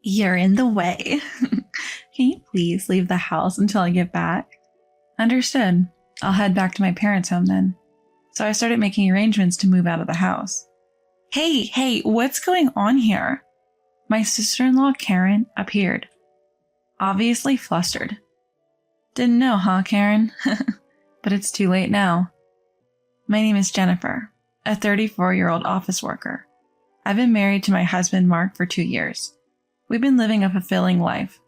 You're in the way. Can you please leave the house until I get back? Understood. I'll head back to my parents' home then. So I started making arrangements to move out of the house. Hey, what's going on here? My sister-in-law, Karen, appeared, obviously flustered. Didn't know, huh, Karen? But it's too late now. My name is Jennifer, a 34-year-old office worker. I've been married to my husband, Mark, for 2 years. We've been living a fulfilling life.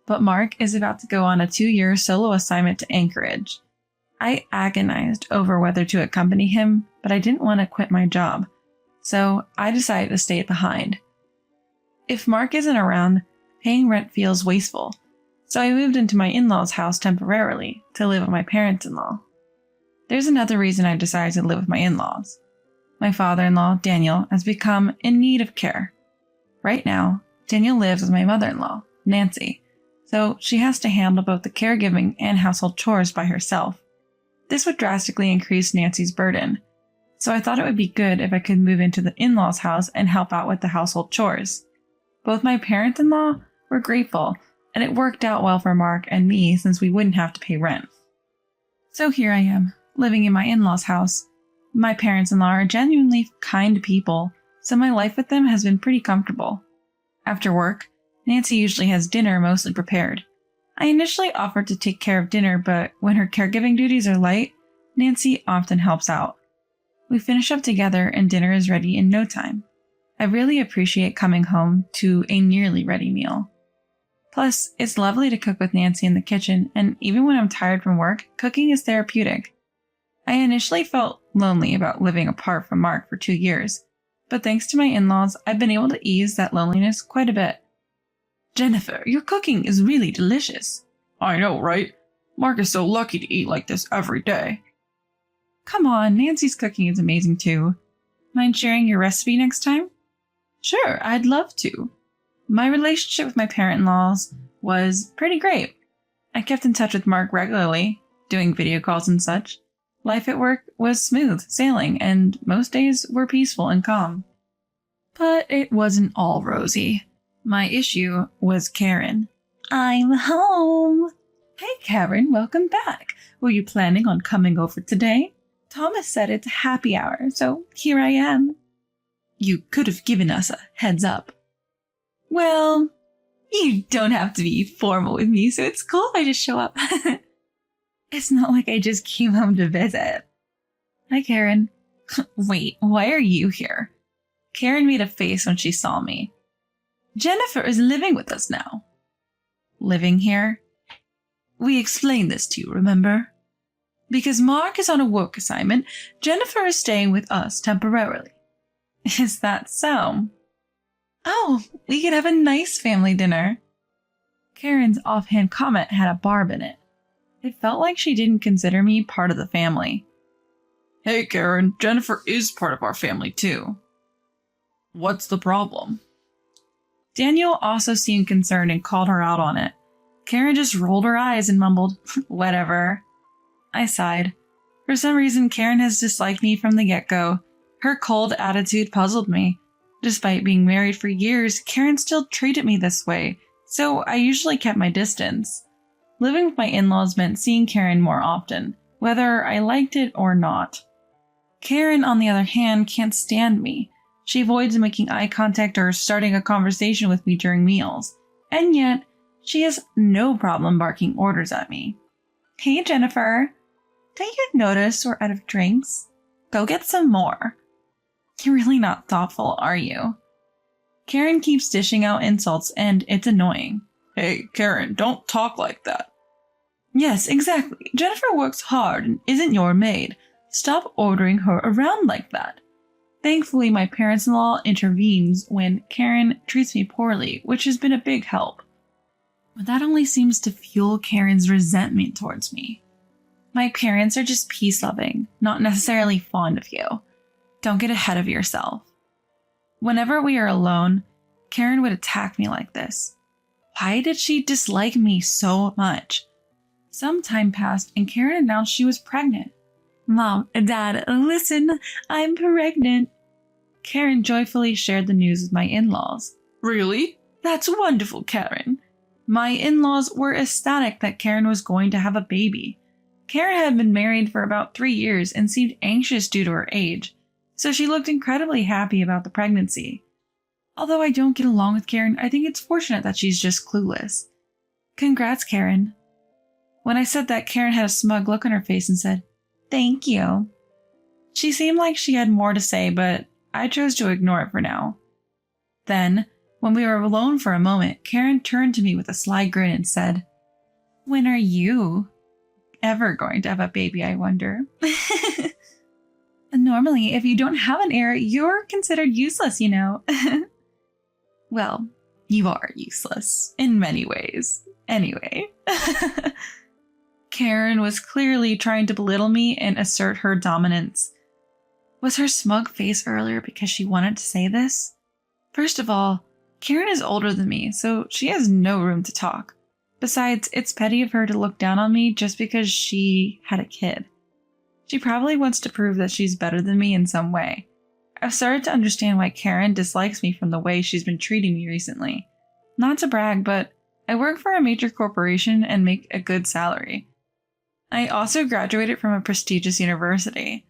But Mark is about to go on a 2-year solo assignment to Anchorage. I agonized over whether to accompany him, but I didn't want to quit my job. So I decided to stay behind. If Mark isn't around, paying rent feels wasteful. So I moved into my in-laws' house temporarily to live with my parents-in-law. There's another reason I decided to live with my in-laws. My father-in-law, Daniel, has become in need of care. Right now, Daniel lives with my mother-in-law, Nancy, so she has to handle both the caregiving and household chores by herself. This would drastically increase Nancy's burden, so I thought it would be good if I could move into the in-laws' house and help out with the household chores. Both my parents-in-law were grateful, and it worked out well for Mark and me since we wouldn't have to pay rent. So here I am, living in my in-laws' house. My parents-in-law are genuinely kind people, so my life with them has been pretty comfortable. After work, Nancy usually has dinner mostly prepared. I initially offered to take care of dinner, but when her caregiving duties are light, Nancy often helps out. We finish up together and dinner is ready in no time. I really appreciate coming home to a nearly ready meal. Plus, it's lovely to cook with Nancy in the kitchen, and even when I'm tired from work, cooking is therapeutic. I initially felt lonely about living apart from Mark for 2 years, but thanks to my in-laws, I've been able to ease that loneliness quite a bit. Jennifer, your cooking is really delicious. I know, right? Mark is so lucky to eat like this every day. Come on, Nancy's cooking is amazing too. Mind sharing your recipe next time? Sure, I'd love to. My relationship with my parent-in-laws was pretty great. I kept in touch with Mark regularly, doing video calls and such. Life at work was smooth sailing, and most days were peaceful and calm. But it wasn't all rosy. My issue was Karen. I'm home. Hey, Karen, welcome back. Were you planning on coming over today? Thomas said it's happy hour, so here I am. You could have given us a heads up. Well, you don't have to be formal with me, so it's cool if I just show up. It's not like I just came home to visit. Hi, Karen. Wait, why are you here? Karen made a face when she saw me. Jennifer is living with us now. Living here? We explained this to you, remember? Because Mark is on a work assignment, Jennifer is staying with us temporarily. Is that so? Oh, we could have a nice family dinner. Karen's offhand comment had a barb in it. It felt like she didn't consider me part of the family. Hey, Karen, Jennifer is part of our family too. What's the problem? Daniel also seemed concerned and called her out on it. Karen just rolled her eyes and mumbled, whatever. I sighed. For some reason, Karen has disliked me from the get-go. Her cold attitude puzzled me. Despite being married for years, Karen still treated me this way, so I usually kept my distance. Living with my in-laws meant seeing Karen more often, whether I liked it or not. Karen, on the other hand, can't stand me. She avoids making eye contact or starting a conversation with me during meals. And yet, she has no problem barking orders at me. Hey, Jennifer. Don't you notice we're out of drinks? Go get some more. You're really not thoughtful, are you? Karen keeps dishing out insults, and it's annoying. Hey, Karen, don't talk like that. Yes, exactly. Jennifer works hard and isn't your maid. Stop ordering her around like that. Thankfully, my parents-in-law intervenes when Karen treats me poorly, which has been a big help. But that only seems to fuel Karen's resentment towards me. My parents are just peace-loving, not necessarily fond of you. Don't get ahead of yourself. Whenever we are alone, Karen would attack me like this. Why did she dislike me so much? Some time passed and Karen announced she was pregnant. Mom, Dad, listen, I'm pregnant. Karen joyfully shared the news with my in-laws. Really? That's wonderful, Karen. My in-laws were ecstatic that Karen was going to have a baby. Karen had been married for about 3 years and seemed anxious due to her age, so she looked incredibly happy about the pregnancy. Although I don't get along with Karen, I think it's fortunate that she's just clueless. Congrats, Karen. When I said that, Karen had a smug look on her face and said, Thank you. She seemed like she had more to say, but I chose to ignore it for now. Then, when we were alone for a moment, Karen turned to me with a sly grin and said, When are you ever going to have a baby, I wonder? Normally, if you don't have an heir, you're considered useless, you know. Well, you are useless in many ways. Anyway. Karen was clearly trying to belittle me and assert her dominance. Was her smug face earlier because she wanted to say this? First of all, Karen is older than me, so she has no room to talk. Besides, it's petty of her to look down on me just because she had a kid. She probably wants to prove that she's better than me in some way. I've started to understand why Karen dislikes me from the way she's been treating me recently. Not to brag, but I work for a major corporation and make a good salary. I also graduated from a prestigious university.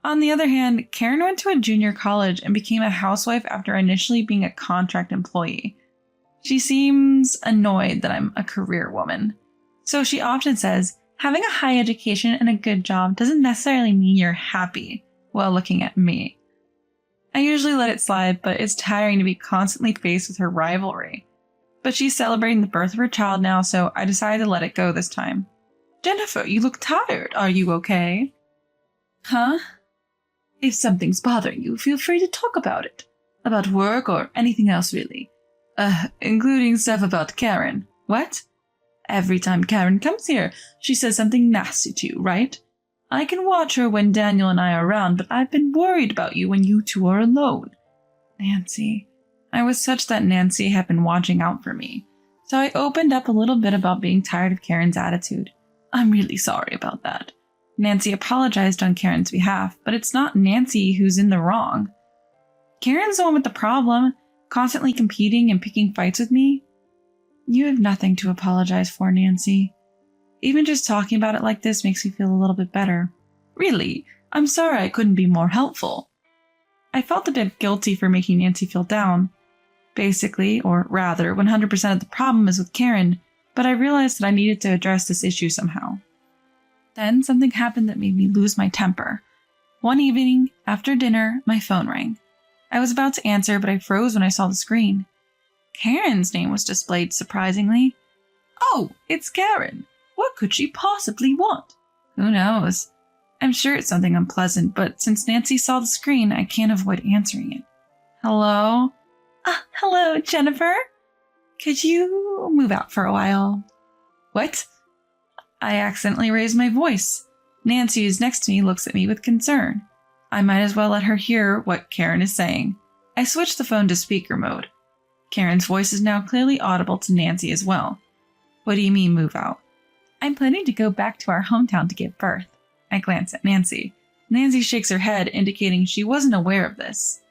On the other hand, Karen went to a junior college and became a housewife after initially being a contract employee. She seems annoyed that I'm a career woman. So she often says, having a high education and a good job doesn't necessarily mean you're happy while looking at me. I usually let it slide, but it's tiring to be constantly faced with her rivalry. But she's celebrating the birth of her child now, so I decided to let it go this time. Jennifer, you look tired. Are you okay? Huh? If something's bothering you, feel free to talk about it. About work or anything else, really. Including stuff about Karen. What? Every time Karen comes here, she says something nasty to you, right? I can watch her when Daniel and I are around, but I've been worried about you when you two are alone. Nancy. I was such that Nancy had been watching out for me. So I opened up a little bit about being tired of Karen's attitude. I'm really sorry about that. Nancy apologized on Karen's behalf, but it's not Nancy who's in the wrong. Karen's the one with the problem, constantly competing and picking fights with me. You have nothing to apologize for, Nancy. Even just talking about it like this makes me feel a little bit better. Really, I'm sorry I couldn't be more helpful. I felt a bit guilty for making Nancy feel down. Basically, or rather, 100% of the problem is with Karen, but I realized that I needed to address this issue somehow. Then something happened that made me lose my temper. One evening, after dinner, my phone rang. I was about to answer, but I froze when I saw the screen. Karen's name was displayed surprisingly. Oh, it's Karen. What could she possibly want? Who knows? I'm sure it's something unpleasant, but since Nancy saw the screen, I can't avoid answering it. Hello? Hello, Jennifer? Could you move out for a while? What? I accidentally raised my voice. Nancy, who's next to me, looks at me with concern. I might as well let her hear what Karen is saying. I switched the phone to speaker mode. Karen's voice is now clearly audible to Nancy as well. What do you mean, move out? I'm planning to go back to our hometown to give birth. I glance at Nancy. Nancy shakes her head, indicating she wasn't aware of this.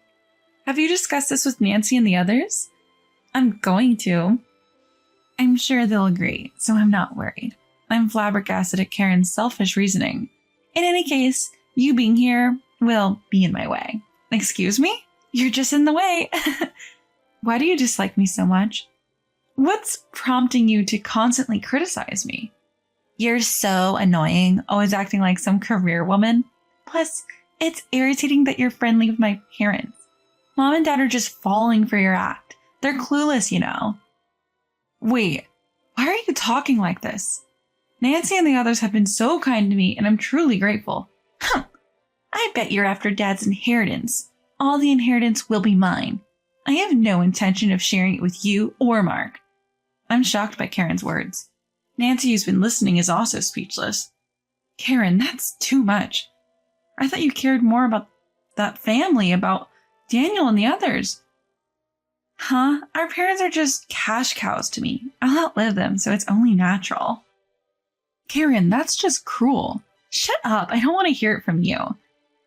Have you discussed this with Nancy and the others? I'm going to. I'm sure they'll agree, so I'm not worried. I'm flabbergasted at Karen's selfish reasoning. In any case, you being here will be in my way. Excuse me? You're just in the way. Why do you dislike me so much? What's prompting you to constantly criticize me? You're so annoying, always acting like some career woman. Plus, it's irritating that you're friendly with my parents. Mom and Dad are just falling for your act. They're clueless, you know. Wait, why are you talking like this? Nancy and the others have been so kind to me, and I'm truly grateful. I bet you're after Dad's inheritance. All the inheritance will be mine. I have no intention of sharing it with you or Mark. I'm shocked by Karen's words. Nancy, who's been listening, is also speechless. Karen, that's too much. I thought you cared more about that family, about Daniel and the others. Huh? Our parents are just cash cows to me. I'll outlive them, so it's only natural. Karen, that's just cruel. Shut up. I don't want to hear it from you.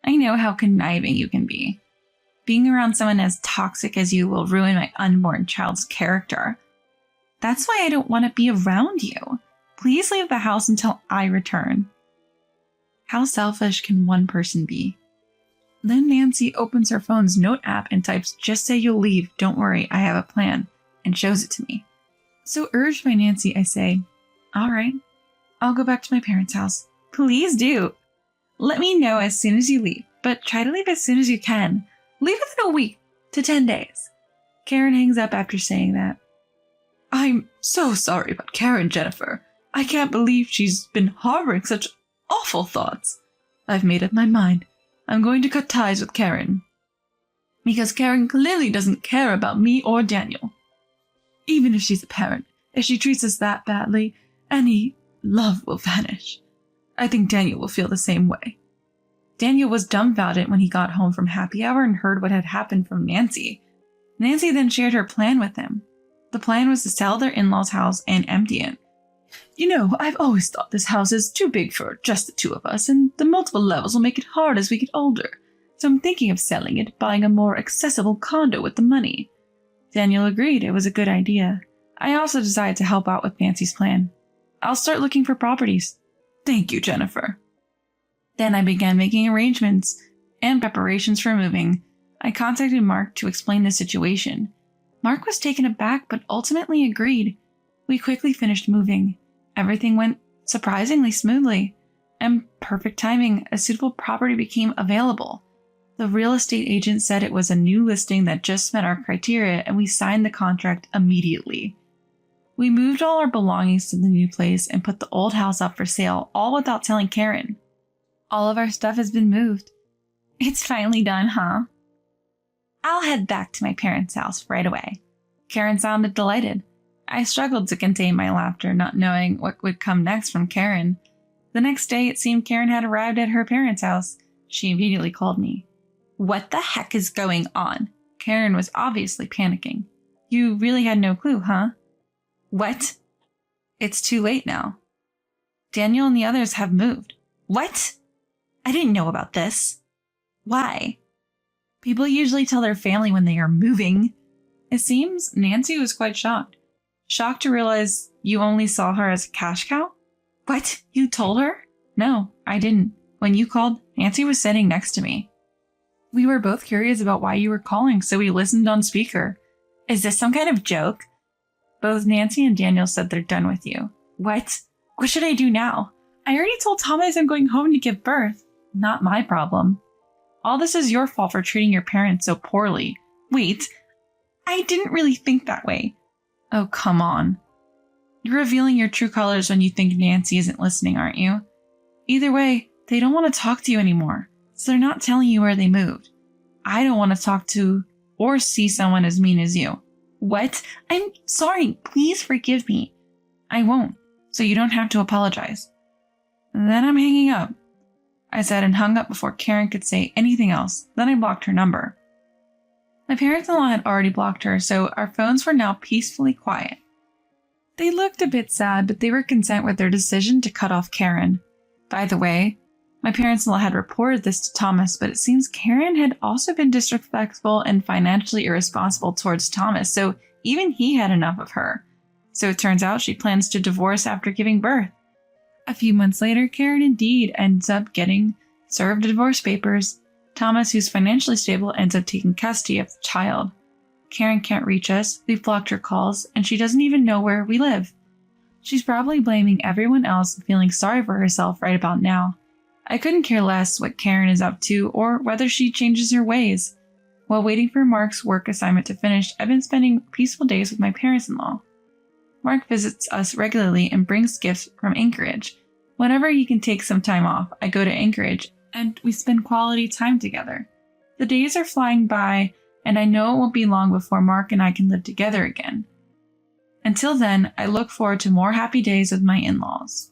I know how conniving you can be. Being around someone as toxic as you will ruin my unborn child's character. That's why I don't want to be around you. Please leave the house until I return. How selfish can one person be? Then Nancy opens her phone's note app and types, "Just say you'll leave, don't worry, I have a plan," and shows it to me. So urged by Nancy, I say, "All right, I'll go back to my parents' house." "Please do. Let me know as soon as you leave, but try to leave as soon as you can. Leave within a week to 10 days. Karen hangs up after saying that. "I'm so sorry about Karen, Jennifer. I can't believe she's been harboring such awful thoughts. I've made up my mind. I'm going to cut ties with Karen. Because Karen clearly doesn't care about me or Daniel. Even if she's a parent, if she treats us that badly, any love will vanish. I think Daniel will feel the same way." Daniel was dumbfounded when he got home from happy hour and heard what had happened from Nancy. Nancy then shared her plan with him. The plan was to sell their in-laws' house and empty it. "You know, I've always thought this house is too big for just the two of us, and the multiple levels will make it hard as we get older. So I'm thinking of selling it, buying a more accessible condo with the money." Daniel agreed it was a good idea. I also decided to help out with Nancy's plan. "I'll start looking for properties." "Thank you, Jennifer." Then I began making arrangements and preparations for moving. I contacted Mark to explain the situation. Mark was taken aback but ultimately agreed. We quickly finished moving. Everything went surprisingly smoothly. And perfect timing, a suitable property became available. The real estate agent said it was a new listing that just met our criteria, and we signed the contract immediately. We moved all our belongings to the new place and put the old house up for sale, all without telling Karen. All of our stuff has been moved. It's finally done, huh? I'll head back to my parents' house right away. Karen sounded delighted. I struggled to contain my laughter, not knowing what would come next from Karen. The next day, it seemed Karen had arrived at her parents' house. She immediately called me. "What the heck is going on?" Karen was obviously panicking. "You really had no clue, huh?" "What?" "It's too late now. Daniel and the others have moved." "What? I didn't know about this." "Why?" "People usually tell their family when they are moving." It seems Nancy was quite shocked. Shocked to realize you only saw her as a cash cow? "What? You told her?" "No, I didn't. When you called, Nancy was sitting next to me. We were both curious about why you were calling, so we listened on speaker." "Is this some kind of joke?" "Both Nancy and Daniel said they're done with you." "What? What should I do now?" "I already told Thomas I'm going home to give birth." "Not my problem. All this is your fault for treating your parents so poorly." "Wait, I didn't really think that way." "Oh, come on. You're revealing your true colors when you think Nancy isn't listening, aren't you? Either way, they don't want to talk to you anymore, so they're not telling you where they moved. I don't want to talk to or see someone as mean as you." "What? I'm sorry. Please forgive me." "I won't, so you don't have to apologize." Then I'm hanging up, I said, and hung up before Karen could say anything else. Then I blocked her number. My parents-in-law had already blocked her, so our phones were now peacefully quiet. They looked a bit sad, but they were content with their decision to cut off Karen. By the way, my parents-in-law had reported this to Thomas, but it seems Karen had also been disrespectful and financially irresponsible towards Thomas, so even he had enough of her. So it turns out she plans to divorce after giving birth. A few months later, Karen indeed ends up getting served divorce papers. Thomas, who's financially stable, ends up taking custody of the child. Karen can't reach us, we've blocked her calls, and she doesn't even know where we live. She's probably blaming everyone else and feeling sorry for herself right about now. I couldn't care less what Karen is up to or whether she changes her ways. While waiting for Mark's work assignment to finish, I've been spending peaceful days with my parents-in-law. Mark visits us regularly and brings gifts from Anchorage. Whenever he can take some time off, I go to Anchorage and we spend quality time together. The days are flying by, and I know it won't be long before Mark and I can live together again. Until then, I look forward to more happy days with my in-laws.